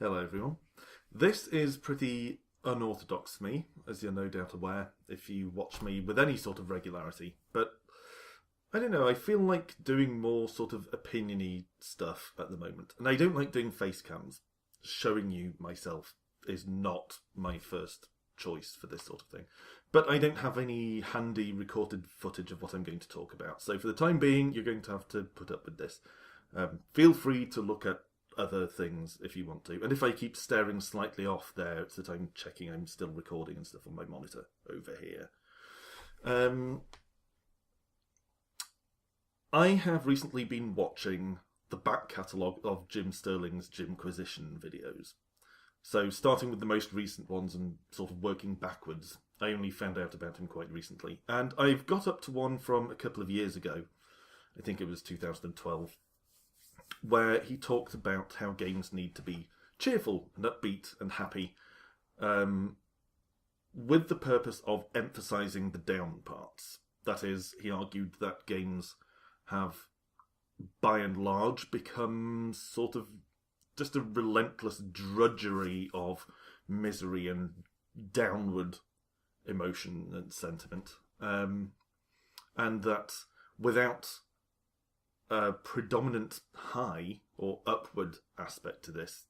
Hello, everyone. This is pretty unorthodox for me, as you're no doubt aware if you watch me with any sort of regularity. But I don't know, I feel like doing more sort of opiniony stuff at the moment. And I don't like doing face cams. Showing you myself is not my first choice for this sort of thing. But I don't have any handy recorded footage of what I'm going to talk about. So for the time being, you're going to have to put up with this. Feel free to look at other things if you want to. And if I keep staring slightly off there, it's that I'm checking I'm still recording and stuff on my monitor over here. I have recently been watching the back catalogue of Jim Sterling's Jimquisition videos. So starting with the most recent ones and sort of working backwards, I only found out about him quite recently. And I've got up to one from a couple of years ago. I think it was 2012. Where he talked about how games need to be cheerful and upbeat and happy, with the purpose of emphasising the down parts. That is, he argued that games have, by and large, become sort of just a relentless drudgery of misery and downward emotion and sentiment. And that without a predominant high or upward aspect to this,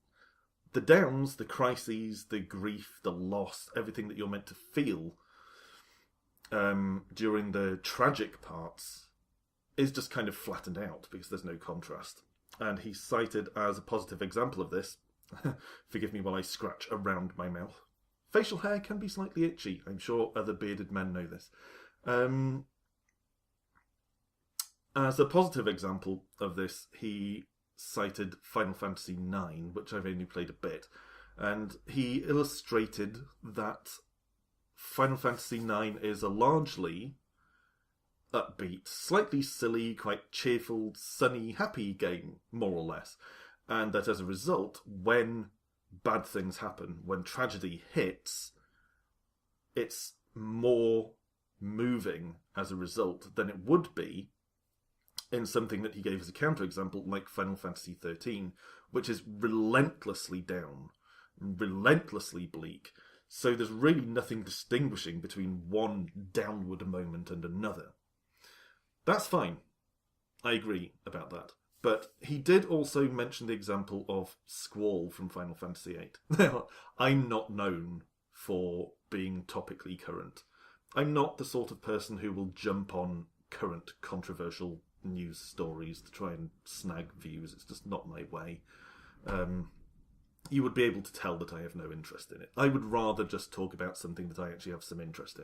the downs, the crises, the grief, the loss, everything that you're meant to feel during the tragic parts is just kind of flattened out because there's no contrast. And he cited as a positive example of this, forgive me while I scratch around my mouth, facial hair can be slightly itchy. I'm sure other bearded men know this. As a positive example of this, he cited Final Fantasy IX, which I've only played a bit, and he illustrated that Final Fantasy IX is a largely upbeat, slightly silly, quite cheerful, sunny, happy game, more or less, and that as a result, when bad things happen, when tragedy hits, it's more moving as a result than it would be in something that he gave as a counterexample, like Final Fantasy XIII, which is relentlessly down, relentlessly bleak. So there's really nothing distinguishing between one downward moment and another. That's fine. I agree about that. But he did also mention the example of Squall from Final Fantasy VIII. Now, I'm not known for being topically current. I'm not the sort of person who will jump on current controversial news stories to try and snag views. It's just not my way. You would be able to tell that I have no interest in it. I would rather just talk about something that I actually have some interest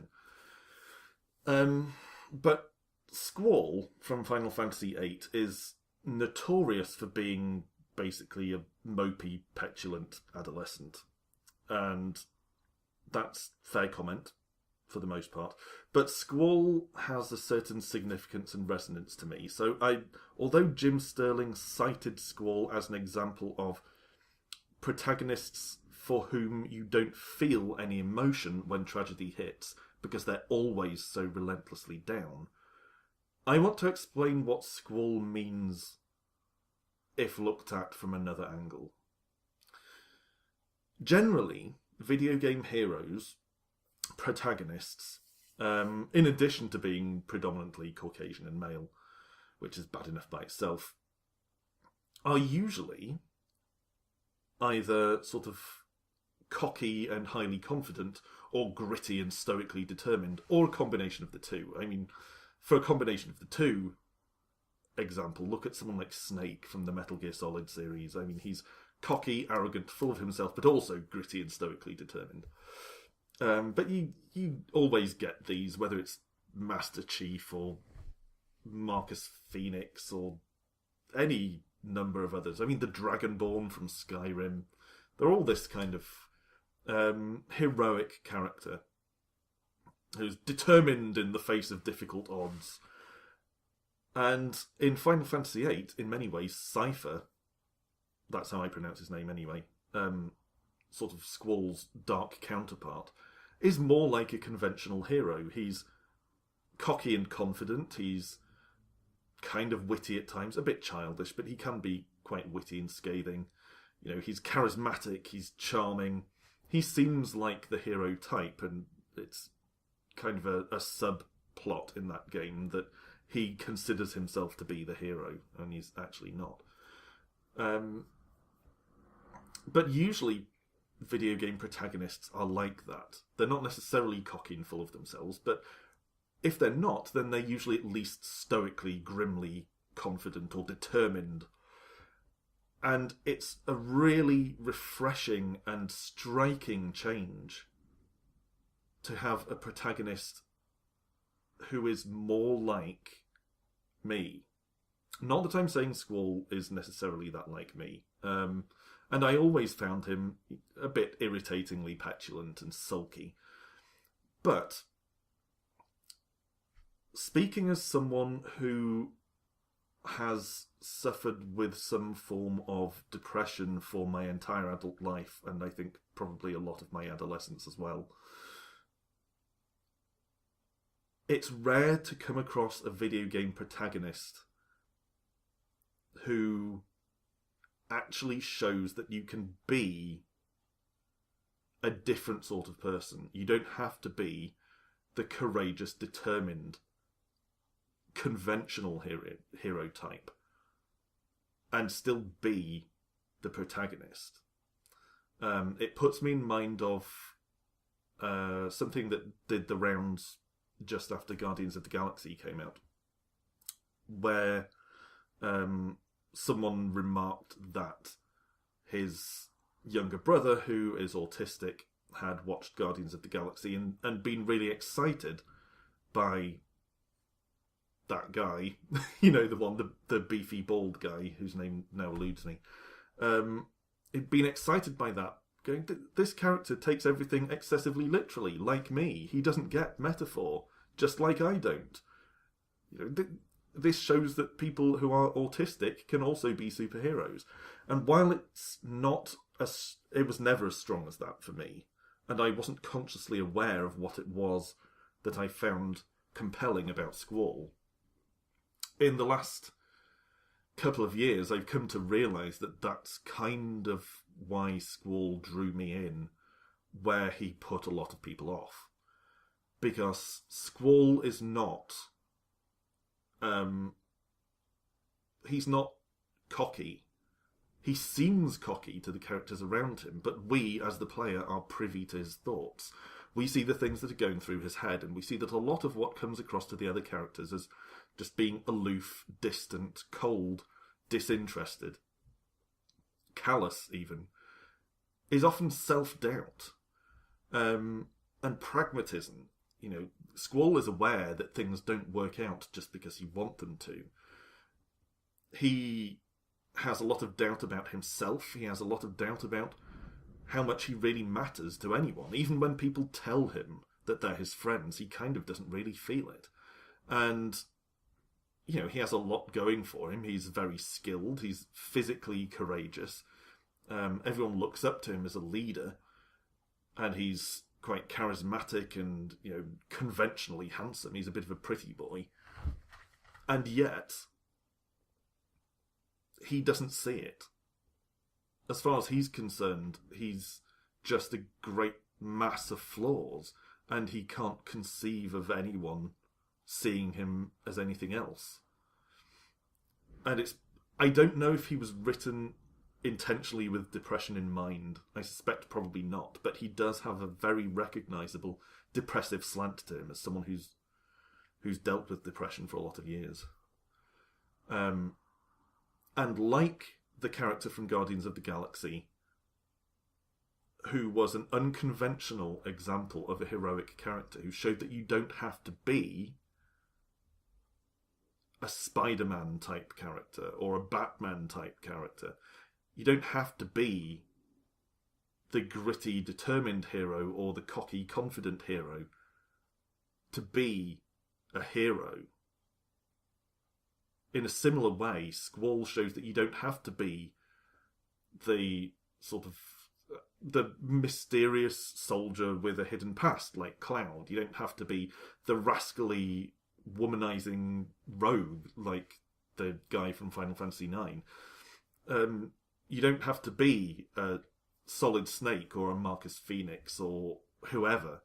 in. But Squall from Final Fantasy VIII is notorious for being basically a mopey, petulant adolescent. And that's fair comment for the most part. But Squall has a certain significance and resonance to me. So although Jim Sterling cited Squall as an example of protagonists for whom you don't feel any emotion when tragedy hits, because they're always so relentlessly down, I want to explain what Squall means if looked at from another angle. Generally, video game heroes, protagonists, in addition to being predominantly Caucasian and male, which is bad enough by itself, are usually either sort of cocky and highly confident, or gritty and stoically determined, or a combination of the two. I mean, for a combination of the two, example, look at someone like Snake from the Metal Gear Solid series. I mean, he's cocky, arrogant, full of himself, but also gritty and stoically determined. But you always get these, whether it's Master Chief or Marcus Phoenix or any number of others. I mean, the Dragonborn from Skyrim. They're all this kind of heroic character who's determined in the face of difficult odds. And in Final Fantasy VIII, in many ways, Cypher, that's how I pronounce his name anyway, sort of Squall's dark counterpart, is more like a conventional hero. He's cocky and confident, he's kind of witty at times, a bit childish, but he can be quite witty and scathing. He's charismatic, he's charming. He seems like the hero type, and it's kind of a subplot in that game that he considers himself to be the hero, and he's actually not. But usually video game protagonists are like that. They're not necessarily cocky and full of themselves, but if they're not, then they're usually at least stoically, grimly confident or determined. And it's a really refreshing and striking change to have a protagonist who is more like me. Not that I'm saying Squall is necessarily that like me. And I always found him a bit irritatingly petulant and sulky. But speaking as someone who has suffered with some form of depression for my entire adult life, and I think probably a lot of my adolescence as well, it's rare to come across a video game protagonist who actually shows that you can be a different sort of person. You don't have to be the courageous, determined, conventional hero type and still be the protagonist. It puts me in mind of something that did the rounds just after Guardians of the Galaxy came out, where someone remarked that his younger brother, who is autistic, had watched Guardians of the Galaxy and been really excited by that guy, the beefy bald guy whose name now eludes me. He'd been excited by that, going, this character takes everything excessively literally, like me. He doesn't get metaphor, just like I don't. This shows that people who are autistic can also be superheroes. And while it's not it was never as strong as that for me, and I wasn't consciously aware of what it was that I found compelling about Squall, in the last couple of years I've come to realise that that's kind of why Squall drew me in, where he put a lot of people off. Because Squall is not... he's not cocky. He seems cocky to the characters around him, but we, as the player, are privy to his thoughts. We see the things that are going through his head, and we see that a lot of what comes across to the other characters as just being aloof, distant, cold, disinterested, callous even, is often self-doubt and pragmatism. Squall is aware that things don't work out just because you want them to. He has a lot of doubt about himself. He has a lot of doubt about how much he really matters to anyone. Even when people tell him that they're his friends, he kind of doesn't really feel it. And, he has a lot going for him. He's very skilled. He's physically courageous. Everyone looks up to him as a leader. And he's quite charismatic and, conventionally handsome. He's a bit of a pretty boy. And yet, he doesn't see it. As far as he's concerned, he's just a great mass of flaws, and he can't conceive of anyone seeing him as anything else. And I don't know if he was written intentionally with depression in mind. I suspect probably not, but he does have a very recognisable depressive slant to him as someone who's dealt with depression for a lot of years. And like the character from Guardians of the Galaxy, who was an unconventional example of a heroic character, who showed that you don't have to be a Spider-Man type character or a Batman type character. You don't have to be the gritty, determined hero or the cocky, confident hero to be a hero. In a similar way, Squall shows that you don't have to be the sort of the mysterious soldier with a hidden past like Cloud. You don't have to be the rascally, womanizing rogue like the guy from Final Fantasy IX. You don't have to be a Solid Snake or a Marcus Phoenix or whoever.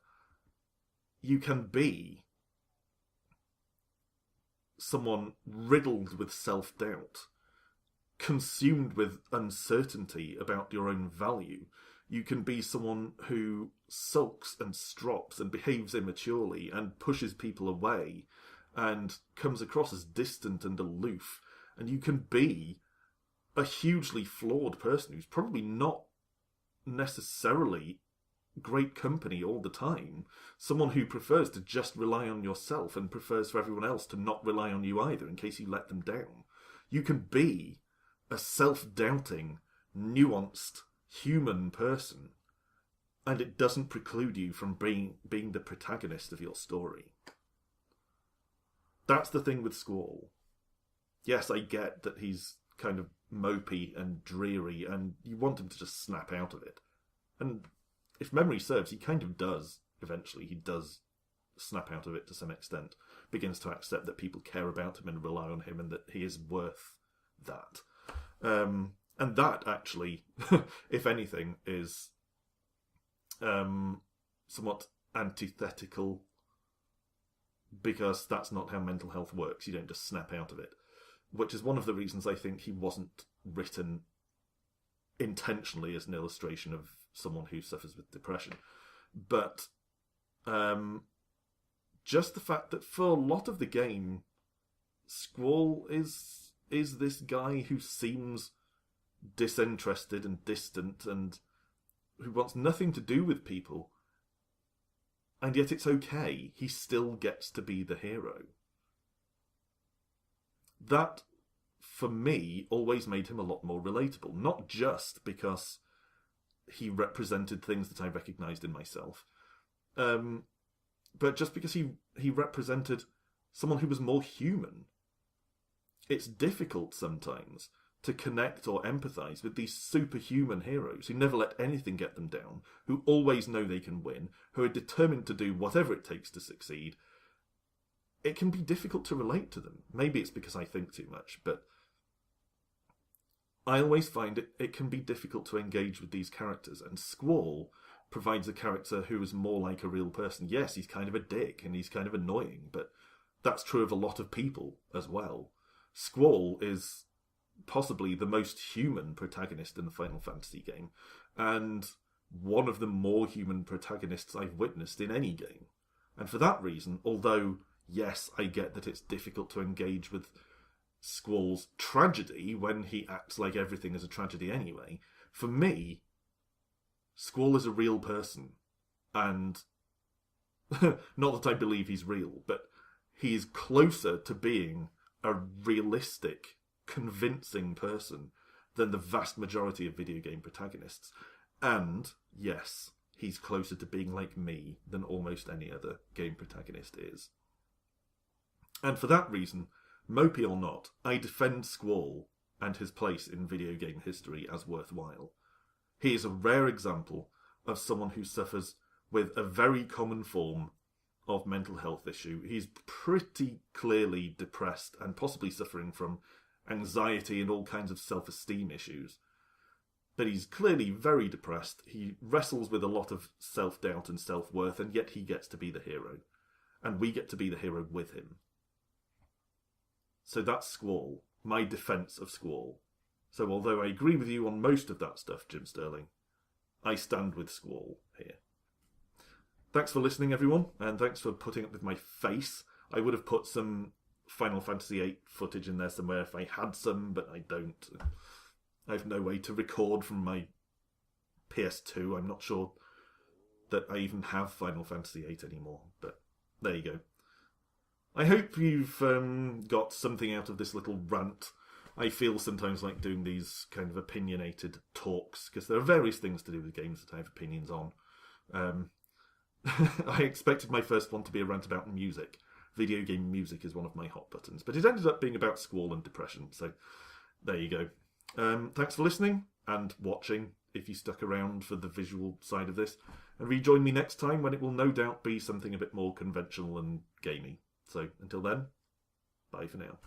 You can be someone riddled with self-doubt, consumed with uncertainty about your own value. You can be someone who sulks and strops and behaves immaturely and pushes people away and comes across as distant and aloof. And you can be a hugely flawed person who's probably not necessarily great company all the time. Someone who prefers to just rely on yourself and prefers for everyone else to not rely on you either in case you let them down. You can be a self-doubting, nuanced, human person, and it doesn't preclude you from being the protagonist of your story. That's the thing with Squall. Yes, I get that he's kind of mopey and dreary, and you want him to just snap out of it. And if memory serves, he kind of does eventually. He does snap out of it to some extent, begins to accept that people care about him and rely on him and that he is worth that. And that actually, if anything, is somewhat antithetical, because that's not how mental health works. You don't just snap out of it, which is one of the reasons I think he wasn't written intentionally as an illustration of someone who suffers with depression. But just the fact that for a lot of the game, Squall is this guy who seems disinterested and distant and who wants nothing to do with people, and yet it's okay. He still gets to be the hero. That, for me, always made him a lot more relatable. Not just because he represented things that I recognised in myself, but just because he represented someone who was more human. It's difficult sometimes to connect or empathise with these superhuman heroes who never let anything get them down, who always know they can win, who are determined to do whatever it takes to succeed. It can be difficult to relate to them. Maybe it's because I think too much, but I always find it can be difficult to engage with these characters, and Squall provides a character who is more like a real person. Yes, he's kind of a dick, and he's kind of annoying, but that's true of a lot of people as well. Squall is possibly the most human protagonist in the Final Fantasy game, and one of the more human protagonists I've witnessed in any game. And for that reason, although, yes, I get that it's difficult to engage with Squall's tragedy when he acts like everything is a tragedy anyway, for me, Squall is a real person. And not that I believe he's real, but he's closer to being a realistic, convincing person than the vast majority of video game protagonists. And, yes, he's closer to being like me than almost any other game protagonist is. And for that reason, Mopey or not, I defend Squall and his place in video game history as worthwhile. He is a rare example of someone who suffers with a very common form of mental health issue. He's pretty clearly depressed and possibly suffering from anxiety and all kinds of self-esteem issues. But he's clearly very depressed. He wrestles with a lot of self-doubt and self-worth, and yet he gets to be the hero. And we get to be the hero with him. So that's Squall, my defence of Squall. So although I agree with you on most of that stuff, Jim Sterling, I stand with Squall here. Thanks for listening, everyone, and thanks for putting up with my face. I would have put some Final Fantasy VIII footage in there somewhere if I had some, but I don't. I have no way to record from my PS2. I'm not sure that I even have Final Fantasy VIII anymore, but there you go. I hope you've got something out of this little rant. I feel sometimes like doing these kind of opinionated talks, because there are various things to do with games that I have opinions on. I expected my first one to be a rant about music. Video game music is one of my hot buttons, but it ended up being about Squall and depression, so there you go. Thanks for listening and watching, if you stuck around for the visual side of this, and rejoin me next time when it will no doubt be something a bit more conventional and gamey. So until then, bye for now.